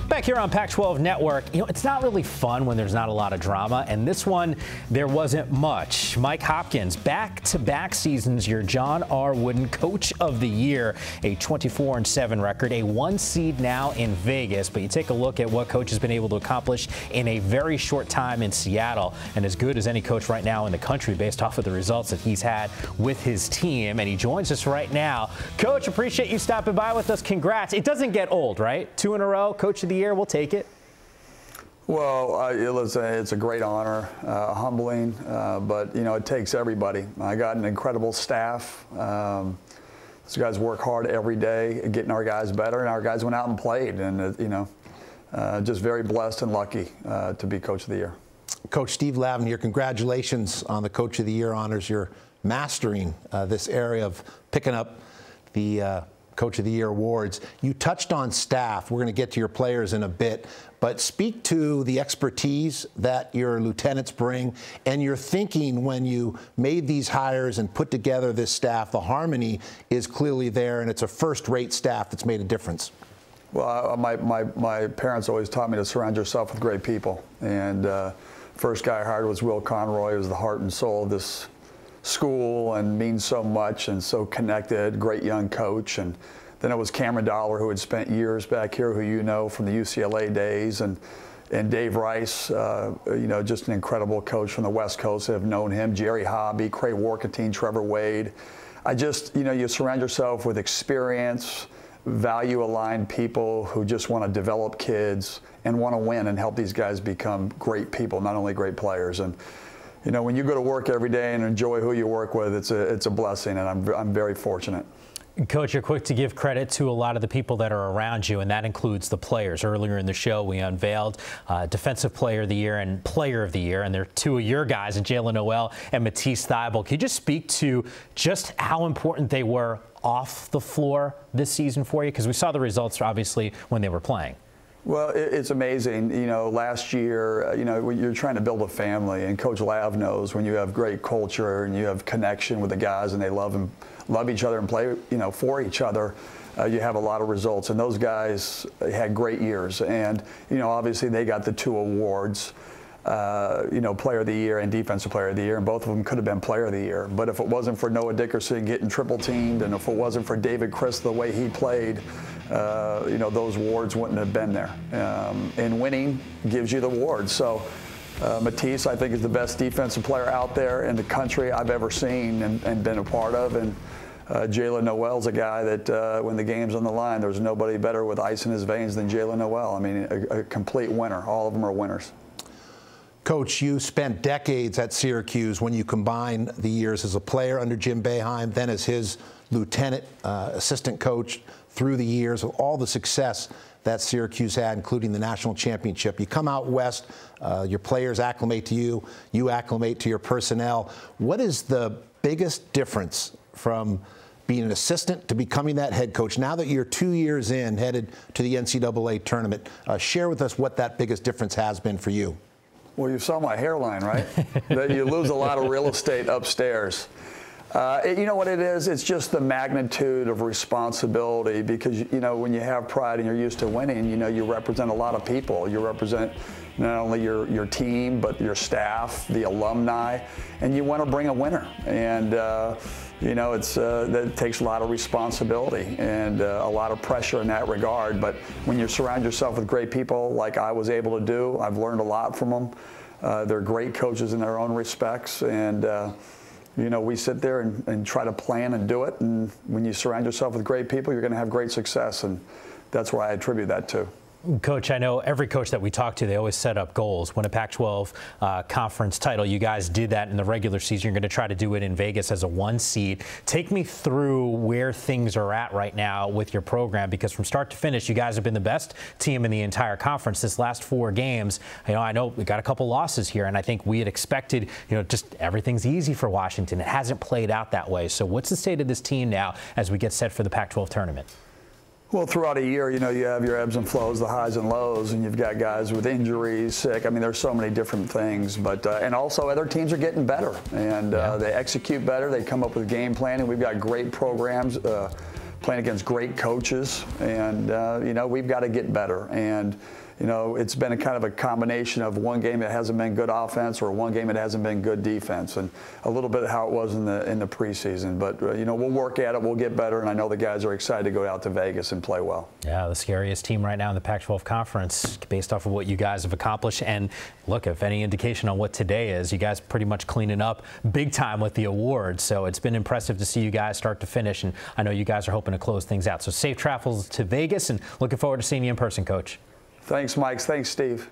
Back here on Pac-12 Network, it's not really fun when there's not a lot of drama, and this one, there wasn't much. Mike Hopkins, back-to-back seasons, your John R. Wooden Coach of the Year, a 24-7 record, a 1 seed now in Vegas. But you take a look at what Coach has been able to accomplish in a very short time in Seattle, and as good as any coach right now in the country based off of the results that he's had with his team. And he joins us right now. Coach, appreciate you stopping by with us. Congrats. It doesn't get old, right? 2 in a row, Coach of the Year. We'll take it. Well, it's a great honor, humbling, but it takes everybody. I got an incredible staff. These guys work hard every day, getting our guys better, and our guys went out and played, and just very blessed and lucky to be Coach of the Year. Coach Steve Lavin here. Congratulations on the Coach of the Year honors. You're mastering this area of picking up the Coach of the Year awards. You touched on staff. We're going to get to your players in a bit, but speak to the expertise that your lieutenants bring and your thinking when you made these hires and put together this staff. The harmony is clearly there, and it's a first-rate staff that's made a difference. Well, my parents always taught me to surround yourself with great people, and first guy I hired was Will Conroy, who was the heart and soul of this school and means so much and so connected, great young coach. And then it was Cameron Dollar, who had spent years back here, who from the UCLA days, and Dave Rice, just an incredible coach from the West Coast. I've known him, Jerry Hobby, Craig Warkentine, Trevor Wade. You surround yourself with experience, value-aligned people who just want to develop kids and want to win and help these guys become great people, not only great players. And when you go to work every day and enjoy who you work with, it's a blessing, and I'm very fortunate. Coach, you're quick to give credit to a lot of the people that are around you, and that includes the players. Earlier in the show, we unveiled Defensive Player of the Year and Player of the Year, and they're 2 of your guys, Jalen Noel and Matisse Thybulle. Can you just speak to just how important they were off the floor this season for you? Because we saw the results, obviously, when they were playing. Well, it's amazing. Last year, you're trying to build a family, and Coach Lav knows when you have great culture and you have connection with the guys and they love each other and play, for each other, you have a lot of results. And those guys had great years. And, obviously they got the 2 awards, Player of the Year and Defensive Player of the Year, and both of them could have been Player of the Year. But if it wasn't for Noah Dickerson getting triple teamed, and if it wasn't for David Chris the way he played, those awards wouldn't have been there. And winning gives you the awards. So Matisse, I think, is the best defensive player out there in the country I've ever seen and been a part of. And Jalen Noel's a guy that when the game's on the line, there's nobody better with ice in his veins than Jalen Noel. I mean, a complete winner. All of them are winners. Coach, you spent decades at Syracuse when you combine the years as a player under Jim Boeheim, then as his lieutenant assistant coach through the years of all the success that Syracuse had, including the national championship. You come out west, your players acclimate to you, you acclimate to your personnel. What is the biggest difference from being an assistant to becoming that head coach? Now that you're 2 years in, headed to the NCAA tournament, share with us what that biggest difference has been for you. Well, you saw my hairline, right? That you lose a lot of real estate upstairs. You know what it is? It's just the magnitude of responsibility, because, when you have pride and you're used to winning, you represent a lot of people. You represent not only your team, but your staff, the alumni, and you want to bring a winner. And, that takes a lot of responsibility and a lot of pressure in that regard. But when you surround yourself with great people like I was able to do, I've learned a lot from them. They're great coaches in their own respects. And, we sit there and try to plan and do it. And when you surround yourself with great people, you're going to have great success. And that's where I attribute that to. Coach, I know every coach that we talk to, they always set up goals. Win a Pac-12 conference title. You guys did that in the regular season. You're going to try to do it in Vegas as a 1 seed. Take me through where things are at right now with your program, because from start to finish, you guys have been the best team in the entire conference this last 4 games. I know we got a couple losses here, and I think we had expected, just everything's easy for Washington. It hasn't played out that way. So what's the state of this team now as we get set for the Pac-12 tournament? Well, throughout a year, you have your ebbs and flows, the highs and lows, and you've got guys with injuries, sick. I mean, there's so many different things. But and also other teams are getting better, and they execute better. They come up with game planning. We've got great programs. playing against great coaches, and you know, we've got to get better. And you know, it's been a kind of a combination of one game that hasn't been good offense or one game that hasn't been good defense, and a little bit of how it was in the preseason. But you know, we'll work at it, we'll get better, and I know the guys are excited to go out to Vegas and play well. Yeah, the scariest team right now in the Pac-12 conference, based off of what you guys have accomplished. And look, if any indication on what today is, you guys pretty much cleaning up big time with the awards. So it's been impressive to see you guys start to finish, and I know you guys are hoping to close things out. So safe travels to Vegas, and looking forward to seeing you in person, Coach. Thanks, Mike. Thanks, Steve.